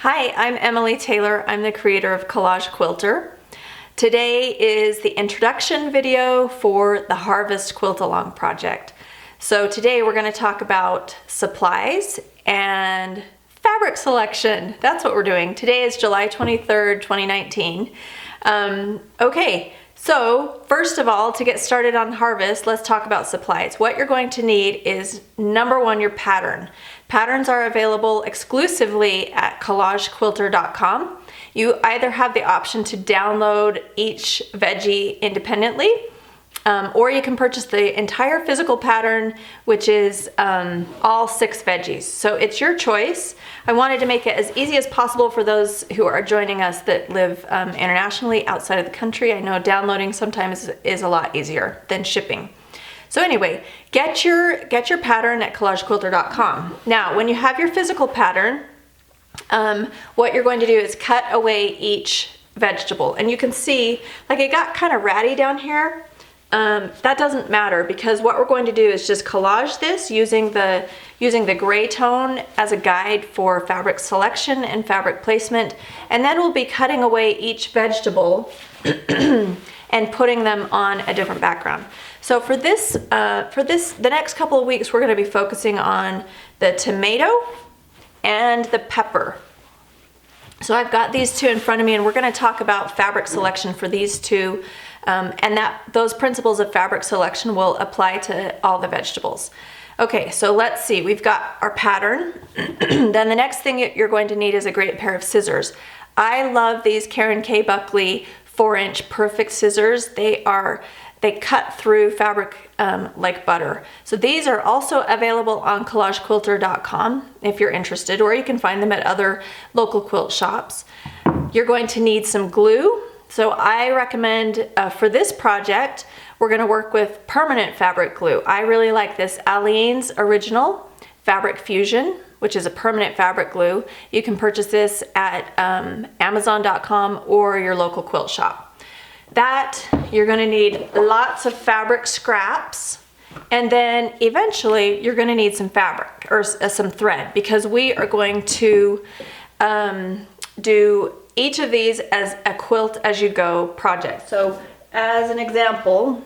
Hi, I'm Emily Taylor. I'm the creator of Collage Quilter. Today is the introduction video for the Harvest Quilt-Along project. So today we're going to talk about supplies and fabric selection. That's what we're doing. Today is July 23rd, 2019. Okay, so first of all, to get started on Harvest, let's talk about supplies. What you're going to need is, number one, your pattern. Patterns are available exclusively at collagequilter.com. You either have the option to download each veggie independently, or you can purchase the entire physical pattern, which is all 6 veggies. So it's your choice. I wanted to make it as easy as possible for those who are joining us that live internationally outside of the country. I know downloading sometimes is a lot easier than shipping. So anyway, get your pattern at collagequilter.com. Now, when you have your physical pattern, what you're going to do is cut away each vegetable. And you can see, like, it got kind of ratty down here. That doesn't matter, because what we're going to do is just collage this using the gray tone as a guide for fabric selection and fabric placement. And then we'll be cutting away each vegetable and putting them on a different background. So for the next couple of weeks, we're going to be focusing on the tomato and the pepper. So I've got these two in front of me, and we're going to talk about fabric selection for these two, and those principles of fabric selection will apply to all the vegetables. Okay, so let's see. We've got our pattern. Then the next thing you're going to need is a great pair of scissors. I love these Karen K. Buckley 4-inch perfect scissors. They cut through fabric like butter. So these are also available on collagequilter.com if you're interested, or you can find them at other local quilt shops. You're going to need some glue. So I recommend for this project, we're going to work with permanent fabric glue. I really like this Aleene's Original Fabric Fusion, which is a permanent fabric glue. You can purchase this at Amazon.com or your local quilt shop. That, you're going to need lots of fabric scraps, and then eventually you're going to need some fabric or some thread, because we are going to do each of these as a quilt as you go project. So as an example,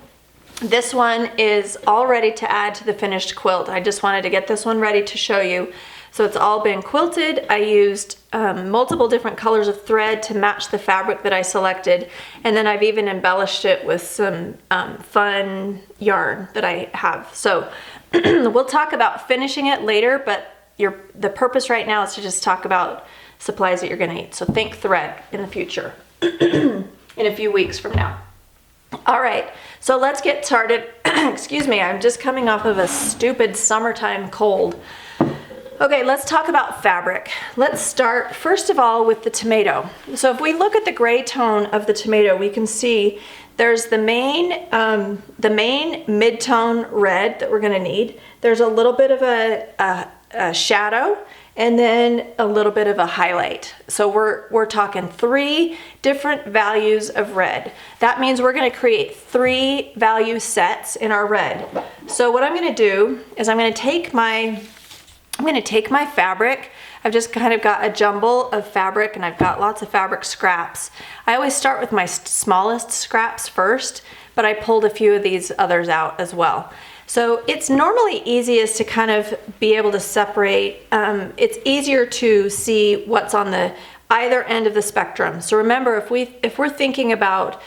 this one is all ready to add to the finished quilt. I just wanted to get this one ready to show you. So it's all been quilted. I used multiple different colors of thread to match the fabric that I selected. And then I've even embellished it with some fun yarn that I have. So we'll talk about finishing it later, but the purpose right now is to just talk about supplies that you're gonna need. So think thread in the future, in a few weeks from now. All right, so let's get started. Excuse me, I'm just coming off of a stupid summertime cold. Okay, let's talk about fabric. Let's start first of all with the tomato. So if we look at the gray tone of the tomato, we can see there's the main mid-tone red that we're gonna need. There's a little bit of a shadow, and then a little bit of a highlight. So we're talking 3 different values of red. That means we're gonna create 3 value sets in our red. So what I'm gonna do is I'm gonna take my fabric. I've just kind of got a jumble of fabric, and I've got lots of fabric scraps. I always start with my smallest scraps first, but I pulled a few of these others out as well. So it's normally easiest to kind of be able to separate. It's easier to see what's on the either end of the spectrum. So remember, if we're thinking about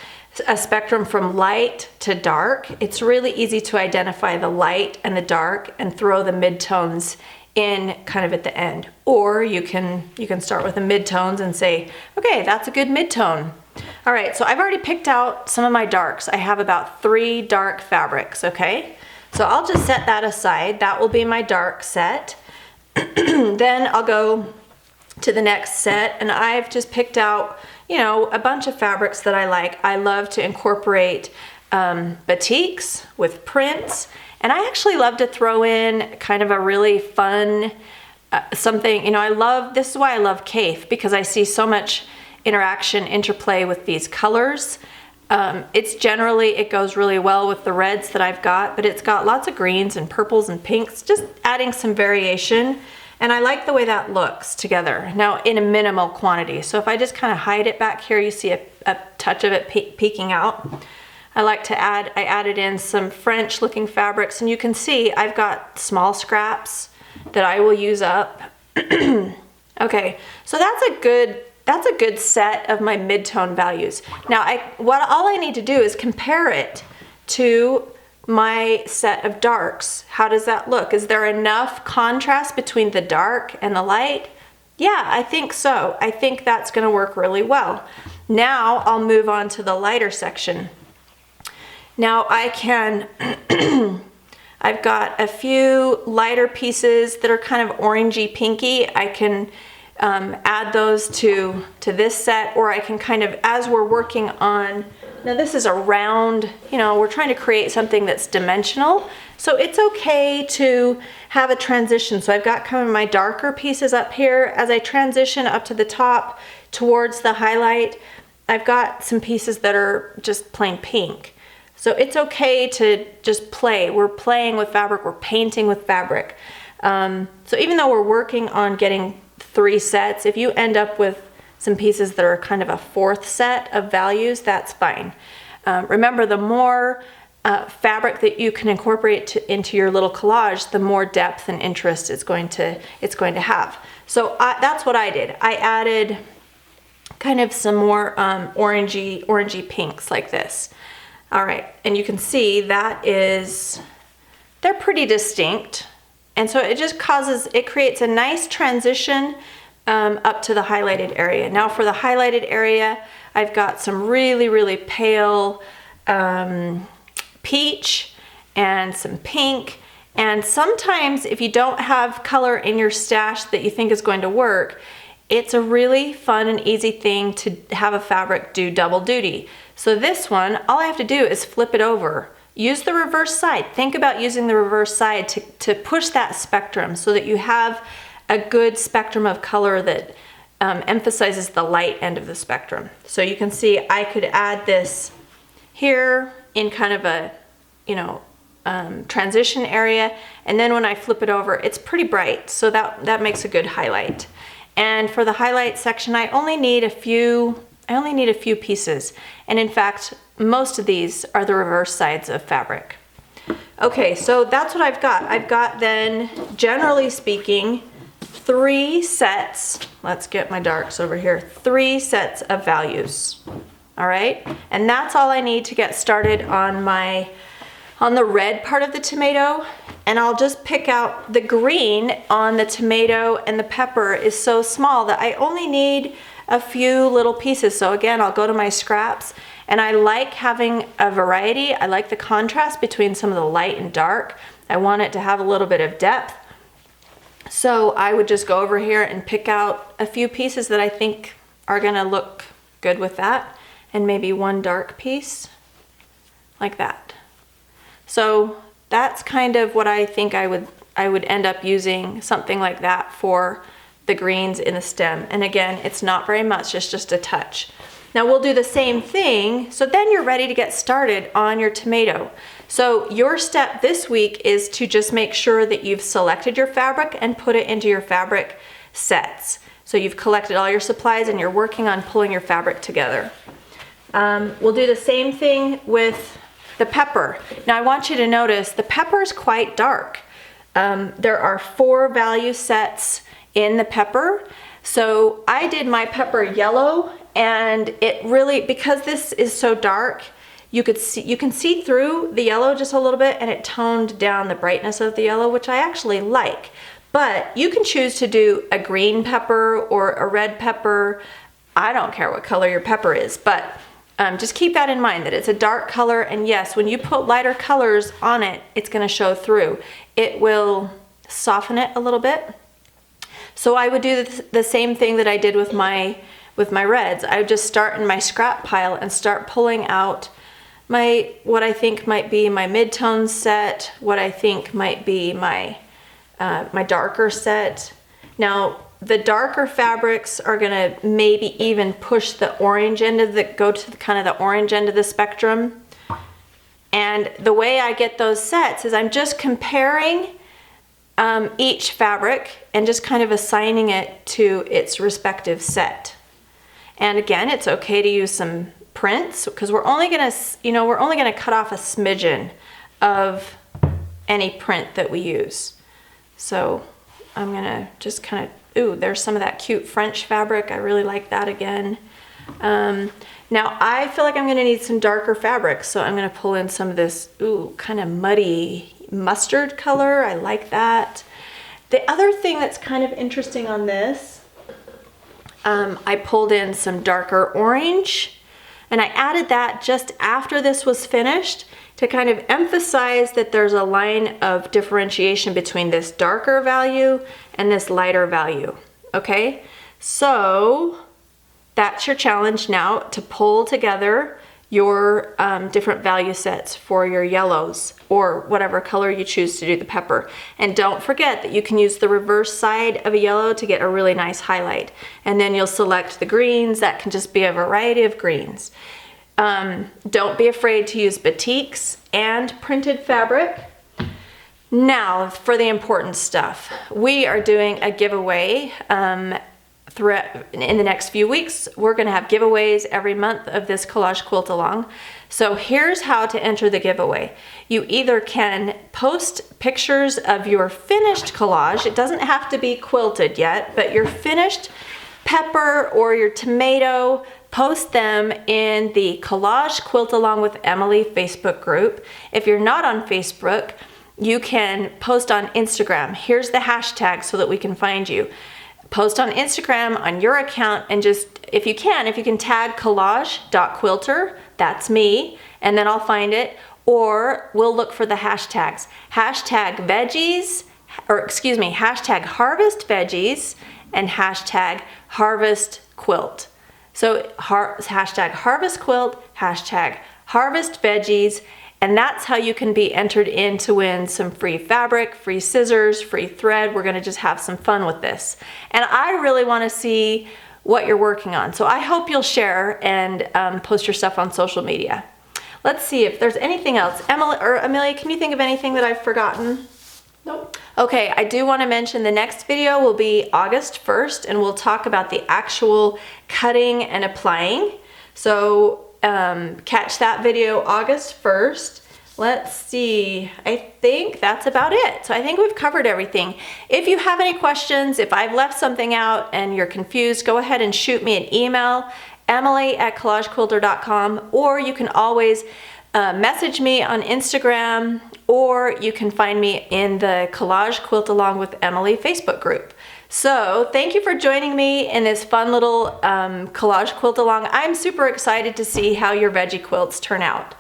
a spectrum from light to dark, it's really easy to identify the light and the dark and throw the midtones in kind of at the end. Or you can start with the midtones and say, okay, that's a good midtone. All right, so I've already picked out some of my darks. I have about 3 dark fabrics, okay? So I'll just set that aside. That will be my dark set. Then I'll go to the next set, and I've just picked out, a bunch of fabrics that I like. I love to incorporate batiks with prints, and I actually love to throw in kind of a really fun something. This is why I love Kaffe, because I see so much interaction, interplay with these colors. It goes really well with the reds that I've got, but it's got lots of greens and purples and pinks, just adding some variation And I like the way that looks together. Now in a minimal quantity. So if I just kind of hide it back here, you see a touch of it peeking out. I added in some French looking fabrics, and you can see I've got small scraps that I will use up. Okay, so that's a good set of my mid-tone values. Now all I need to do is compare it to my set of darks. How does that look? Is there enough contrast between the dark and the light? Yeah, I think so. I think that's gonna work really well. Now I'll move on to the lighter section. Now I can, I've got a few lighter pieces that are kind of orangey pinky. I can add those to this set, or I can kind of, as we're working on, now this is a round, we're trying to create something that's dimensional. So it's okay to have a transition. So I've got kind of my darker pieces up here. As I transition up to the top towards the highlight, I've got some pieces that are just plain pink. So it's okay to just play. We're playing with fabric, we're painting with fabric. So even though we're working on getting 3 sets, if you end up with some pieces that are kind of a 4th set of values, that's fine. Remember, the more fabric that you can incorporate into your little collage, the more depth and interest it's going to have. So that's what I did. I added kind of some more orangey pinks like this. All right, and you can see they're pretty distinct. And so it creates a nice transition up to the highlighted area. Now for the highlighted area, I've got some really, really pale peach and some pink. And sometimes if you don't have color in your stash that you think is going to work, it's a really fun and easy thing to have a fabric do double duty. So this one, all I have to do is flip it over. Use the reverse side. Think about using the reverse side to push that spectrum so that you have a good spectrum of color that emphasizes the light end of the spectrum. So you can see I could add this here in kind of a, transition area. And then when I flip it over, it's pretty bright. So that makes a good highlight. And for the highlight section, I only need a few pieces. And in fact, most of these are the reverse sides of fabric. Okay, so that's what I've got. I've got then, generally speaking, 3 sets. Let's get my darks over here. 3 sets of values. All right, and that's all I need to get started on the red part of the tomato. And I'll just pick out the green on the tomato, and the pepper is so small that I only need a few little pieces. So again, I'll go to my scraps, and I like having a variety. I like the contrast between some of the light and dark. I want it to have a little bit of depth. So I would just go over here and pick out a few pieces that I think are gonna look good with that, and maybe one dark piece like that. So that's kind of what I think I would end up using, something like that for the greens in the stem. And again, it's not very much, it's just a touch. Now we'll do the same thing. So then you're ready to get started on your tomato. So your step this week is to just make sure that you've selected your fabric and put it into your fabric sets. So you've collected all your supplies and you're working on pulling your fabric together. We'll do the same thing with the pepper. Now I want you to notice the pepper is quite dark. There are 4 value sets in the pepper. So I did my pepper yellow, and it really, because this is so dark, you can see through the yellow just a little bit, and it toned down the brightness of the yellow, which I actually like. But you can choose to do a green pepper or a red pepper. I don't care what color your pepper is, but just keep that in mind, that it's a dark color, and yes, when you put lighter colors on it, it's gonna show through. It will soften it a little bit. So I would do the same thing that I did with my reds. I would just start in my scrap pile and start pulling out what I think might be my mid-tone set, what I think might be my darker set. Now, the darker fabrics are gonna maybe even push the orange end of go to kind of the orange end of the spectrum. And the way I get those sets is I'm just comparing each fabric and just kind of assigning it to its respective set. And again, it's okay to use some prints because we're only gonna, we're only gonna cut off a smidgen of any print that we use. So I'm gonna just kind of, ooh, there's some of that cute French fabric. I really like that again. Now I feel like I'm gonna need some darker fabric, so I'm gonna pull in some of this, ooh, kind of muddy mustard color. I like that. The other thing that's kind of interesting on this, I pulled in some darker orange, and I added that just after this was finished to kind of emphasize that there's a line of differentiation between this darker value and this lighter value, okay? So that's your challenge now, to pull together your different value sets for your yellows or whatever color you choose to do the pepper. And don't forget that you can use the reverse side of a yellow to get a really nice highlight. And then you'll select the greens. That can just be a variety of greens. Don't be afraid to use batiks and printed fabric. Now for the important stuff. We are doing a giveaway in the next few weeks. We're going to have giveaways every month of this Collage Quilt-Along. So here's how to enter the giveaway. You either can post pictures of your finished collage. It doesn't have to be quilted yet, but your finished pepper or your tomato, post them in the Collage Quilt-Along with Emily Facebook group. If you're not on Facebook, you can post on Instagram. Here's the hashtag so that we can find you. Post on Instagram on your account, and just, if you can tag collage.quilter, that's me, and then I'll find it, or we'll look for the hashtags. Hashtag veggies, or excuse me, hashtag harvest veggies and hashtag harvest quilt. So hashtag harvest quilt, hashtag harvest veggies, and that's how you can be entered in to win some free fabric, free scissors, free thread. We're gonna just have some fun with this. And I really wanna see what you're working on. So I hope you'll share and post your stuff on social media. Let's see if there's anything else. Emily or Amelia, can you think of anything that I've forgotten? Nope. Okay, I do wanna mention the next video will be August 1st, and we'll talk about the actual cutting and applying. So catch that video August 1st. Let's see, I think that's about it. So I think we've covered everything. If you have any questions, if I've left something out and you're confused, go ahead and shoot me an email, emily@collagequilter.com, or you can always message me on Instagram, or you can find me in the Collage Quilt-Along with Emily Facebook group. So thank you for joining me in this fun little Collage Quilt-Along. I'm super excited to see how your veggie quilts turn out.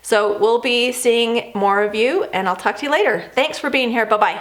So we'll be seeing more of you, and I'll talk to you later. Thanks for being here. Bye-bye.